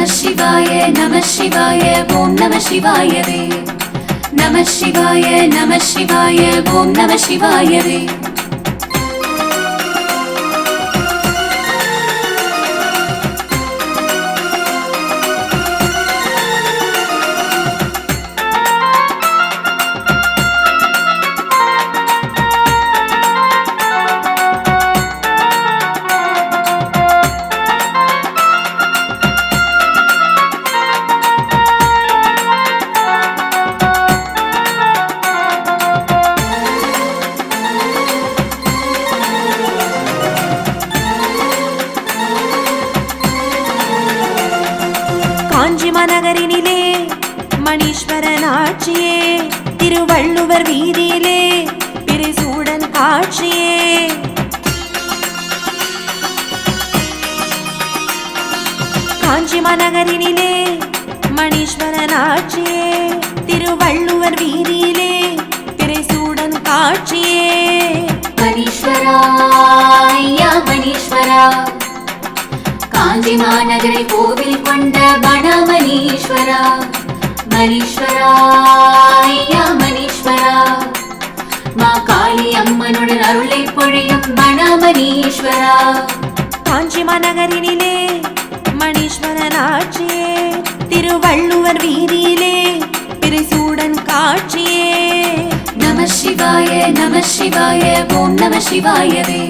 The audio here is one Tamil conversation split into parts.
शिवाय नमः शिवाय ओम नमः शिवाय वे नमः शिवाय ओम नमः शिवाय वे காஞ்சி மாநகரினிலே மணீஸ்வரன் ஆட்சியே திருவள்ளுவர் வீதியிலே பிரிசூடன் காட்சியே காஞ்சி மாநகரினிலே மணீஸ்வரன் ஆட்சியே திருவள்ளுவர் வீதியிலே பிரிசூடன் காட்சியே மணீஸ்வரா ஐயா மணீஸ்வரா காஞ்சி மாநகரை கோவில் கொண்ட வனமணீஸ்வரா மணீஸ்வரா ஐயா மணீஸ்வரா மா காளி அம்மனுடன் அருளை பொழியும் வனமணீஸ்வரா காஞ்சி மாநகரினிலே மணீஸ்வரன் ஆட்சியே திருவள்ளுவர் வீதியிலே பிரிசூடன் காட்சியே நம சிவாய ஓம் நம சிவாய வே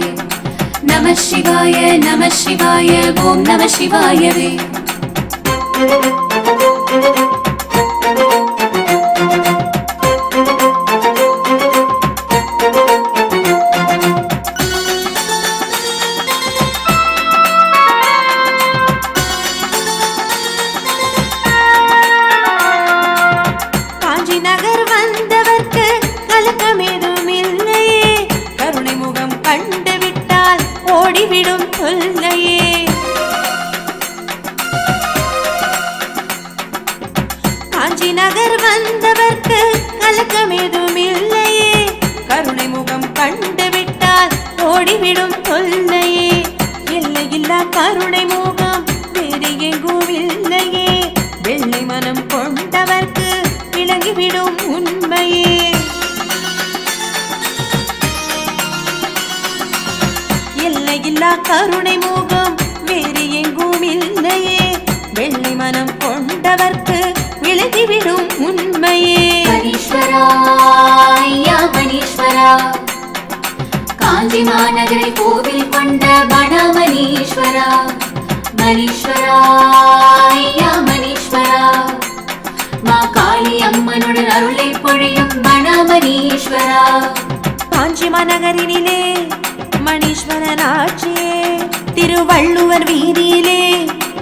नमः शिवाय ओम नमः शिवाय वे காஞ்சி நகர் வந்தவர்க்கு கலக்கமேதும் இல்லையே கருணை முகம் கண்டு ஓடிவிடும் சொல்லையே காஞ்சி நகர் வந்தவர்க்கு கலக்கமேதும் இல்லையே கருணை முகம் கண்டுவிட்டால் ஓடிவிடும் சொல்லையே எல்லையில்லா கருணை முகம் வேறு எங்கும் இல்லையே வெள்ளை மனம் கொண்டவர்க்கு விளங்கிவிடும் உண்மையே எல்லையில்லா கருணை முகம் வேறு எங்கும் இல்லையே வெள்ளை மனம் கொண்டவர்க்கு விலகிவிடும் உண்மையே மணீஸ்வரா ஐயா மணீஸ்வரா காஞ்சி மாநகரை கோவில் கொண்ட வனமணீஸ்வரா மணீஸ்வரா ஐயா மணீஸ்வரா மா காளி அம்மனுடன் அருளை பொழியும் வனமணீஸ்வரா காஞ்சி மாநகரினிலே மணீஸ்வரன் ஆட்சியே திருவள்ளுவர் வீதியிலே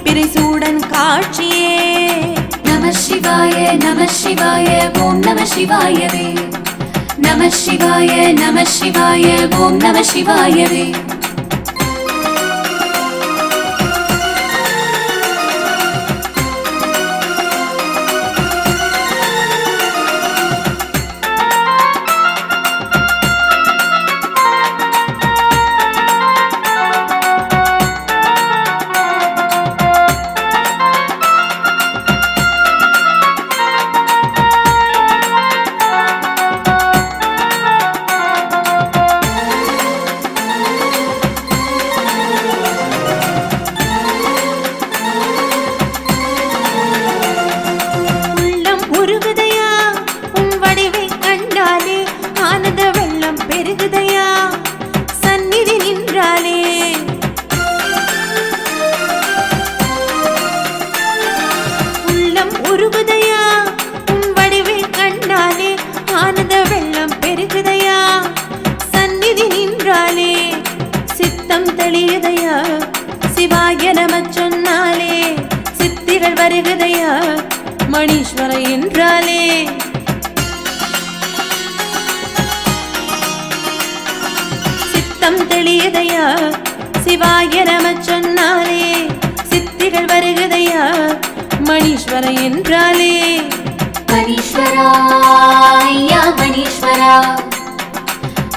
பிரிசூடன் காட்சியே நம சிவாய ஓம் நம சிவாய வே நம சிவாய ஓம் நம சிவாய வே சிவாய நம சொன்னாலே சித்திகள் வருகுதையா மணீஸ்வர என்றாலே சித்தம் தெளியதையா சிவாய நம சொன்னாலே சித்திகள் வருகுதையா மணீஸ்வர என்றாலே மணீஸ்வரா ஐயா மணீஸ்வரா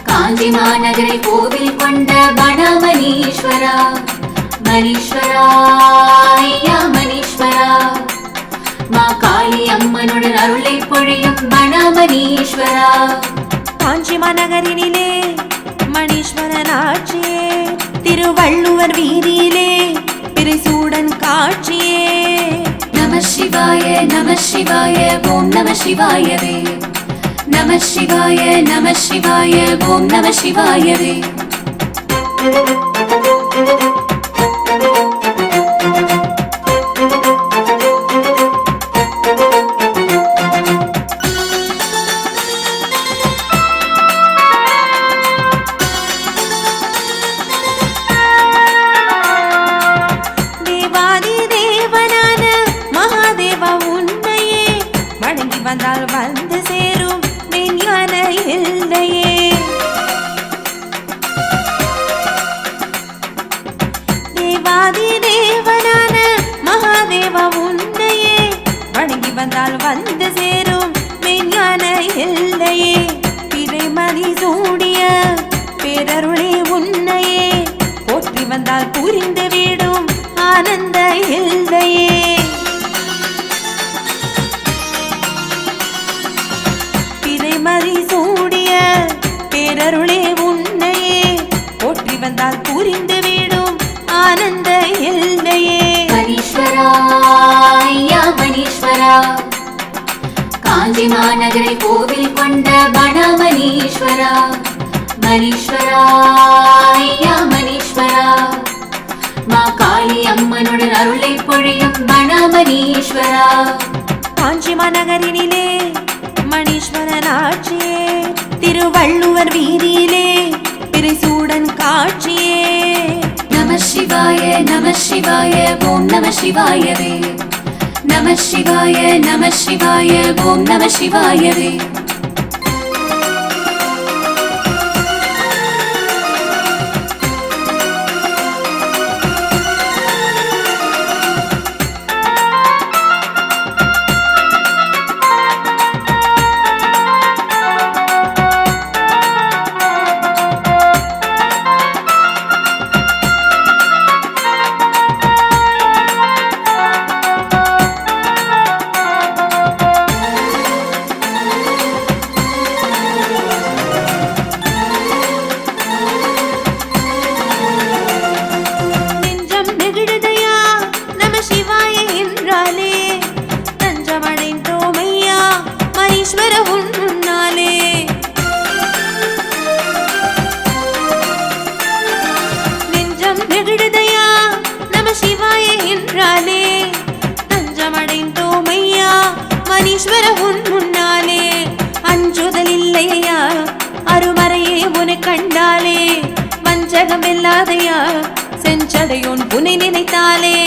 காஞ்சி மாநகரை கோவில் கொண்ட வனமணீஸ்வரா மணீஸ்வரா ஐயா மணீஸ்வரா அம்மனுடன் அருளை பொழியும் மணாமணீஸ்வரா. காஞ்சி மாநகரினிலே மணீஸ்வரன் ஆட்சியே, திருவள்ளுவர் வீதியிலே பிறைசூடன் காட்சியே. நம சிவாய நம சிவாய ஓம் நம சிவாயவே. நம சிவாய நம சிவாய ஓம் நம சிவாயவே. வந்தால் வந்து சேரும் விஞ்ஞான எல்லையே. தேவாதி தேவனான மகாதேவா உன்னையே வணங்கி வந்தால் வந்து சேரும் விஞ்ஞான எல்லையே. பிறைமதி சூடிய பேரருளே உன்னையே போற்றி வந்தால் புரிந்து விடும் ஆனந்த எல்லையே. மதி சூடிய பேரருளே உன்னையே போற்றி வந்தால் புரிந்து விடும் ஆனந்த எல்லையே. மணீஸ்வரா ஐயா மணீஸ்வரா, காஞ்சி மாநகரை கோவில் கொண்ட மணாமணீஸ்வரா. மணீஸ்வரா ஐயா மணீஸ்வரா, மா காளி அம்மனுடன் அருளை பொழியும் மணாமணீஸ்வரா. காஞ்சி மாநகரினிலே மணீஸ்வரன் ஆட்சியே, திருவள்ளுவர் வீதியிலே பிறைசூடன் காட்சியே. நம சிவாய நம சிவாய ஓம் நம சிவாயவே. நம சிவாய நம சிவாய ஓம் நம சிவாயவே. மணீஸ்வர உன் முன்னாலே அஞ்சுதல் இல்லையா, அருமறையே உன்னை கண்டாலே வஞ்சகம் இல்லாதையா, செஞ்சடையோன் புனை நினைத்தாலே.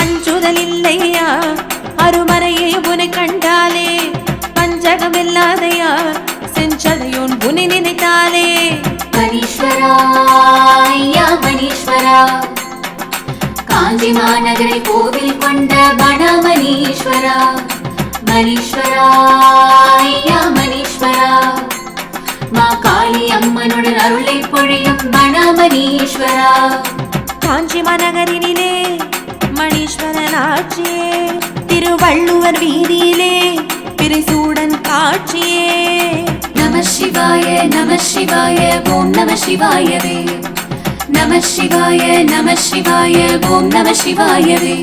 அஞ்சுதல் இல்லையா, அருமறையே உன்னை கண்டாலே வஞ்சகம் இல்லாதையா, செஞ்சடையோன் புனை நினைத்தாலே. மணீஸ்வரா ஐயா மணீஸ்வரா, காஞ்சி மாநகரை கோவில் கொண்ட மணாமணீஸ்வரா. மணீஸ்வரா ஐயா மணீஸ்வரா, மா காளி அம்மனுடன் அருளை பொழியும் மணாமணீஸ்வரா. காஞ்சி மாநகரினிலே மணீஸ்வரன் ஆட்சியே, திருவள்ளுவர் வீதியிலே பிறைசூடன் காட்சியே. நம சிவாய நம சிவாய ஓம் நம சிவாயவே. நம சிவாய நம சிவாய ஓம் நம சிவாயவே.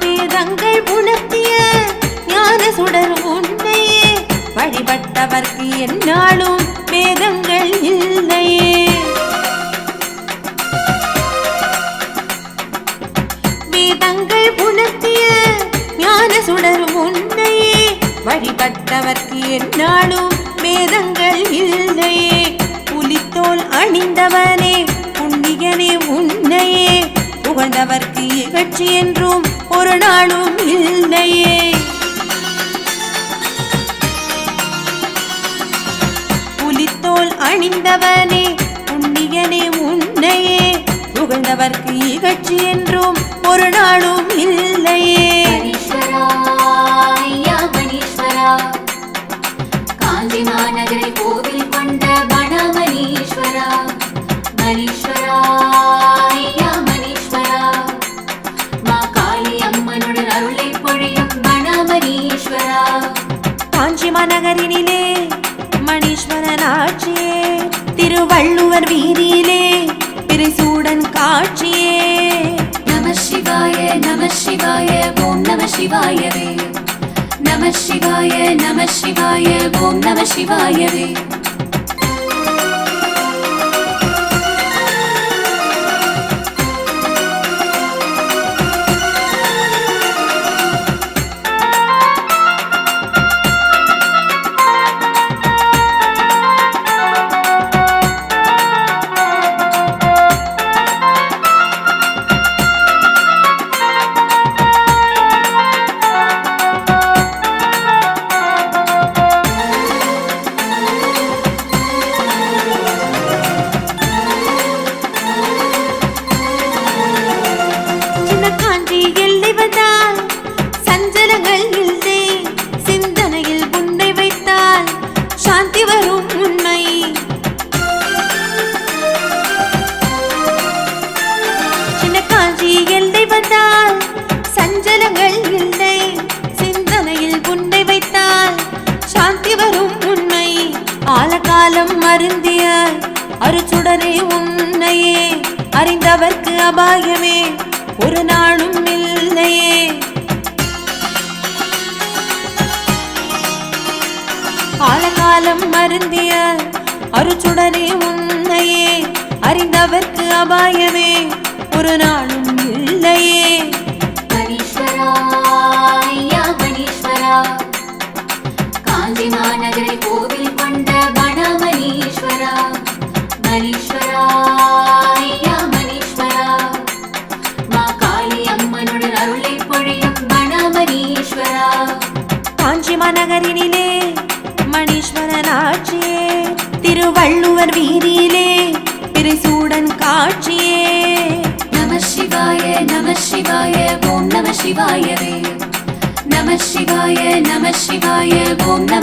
வேதங்கள் உணர்த்திய ஞான சுடர் உன்னையே வழிபட்டவர்க்கு என்னாலும் வேதங்கள் இல்லையே. வேதங்கள் உணர்த்திய ஞான சுடர் உன்னையே வழிபட்டவர்க்கு என்னாலும் வேதங்கள் இல்லையே. புலித்தோல் அணிந்தவனே புண்ணியனே உன்னையே புகழ்ந்தவர்க்கு இகழ்ச்சி என்றும் ஒரு நாளும் இல்லையே. புலித்தோல் அணிந்தவனே புண்ணிய ஐயனே உன்னையே புகழ்ந்தவர்க்கு இகழ்ச்சி என்றும் ஒரு நாளும் இல்லையே. மணீஸ்வரா ஐயா மணீஸ்வரா, காஞ்சி மாநகரை கோவில் கொண்ட மணமணீஸ்வரா. மணீஸ்வரா ஐயா மணீஸ்வரா, மா காளி அம்மனுடன் அருளை பொழியும் மணமணீஸ்வரா. காஞ்சி மாநகரினிலே மணீஸ்வரன் ஆட்சியே, திருவள்ளுவர் வீதியிலே பிறைசூடன் காட்சியே. நம சிவாய நம சிவாய ஓம் நம சிவாயவே. நம சிவாய நம சிவாய ஓம் நம சிவாயவே. ஆலகாலம் மருந்திய அருச்சுடரே உன்னையே அறிந்தவர்க்கு அபாயமே ஒரு நாளும் இல்லையே. ஆலகாலம் மருந்திய அருச்சுடரே உன்னையே அறிந்தவர்க்கு அபாயமே ஒரு நாளும் இல்லையே. மணீஸ்வரா ஐயா மணீஸ்வரா, காஞ்சி மாநகரை கோவில் கொண்ட மணமணீஸ்வரா. மணீஸ்வரா ஐயா மணீஸ்வரா, மா காளி அம்மனுடன் அருளை பொழியும் மணமணீஸ்வரா. காஞ்சி மாநகரினிலே மணீஸ்வரன் ஆட்சியே, திருவள்ளுவர் வீதியிலே பிறைசூடன் காட்சியே. நம சிவாய நம சிவாய ஓம் நம சிவாயவே. நம சிவாய நம சிவாய ஓம் நம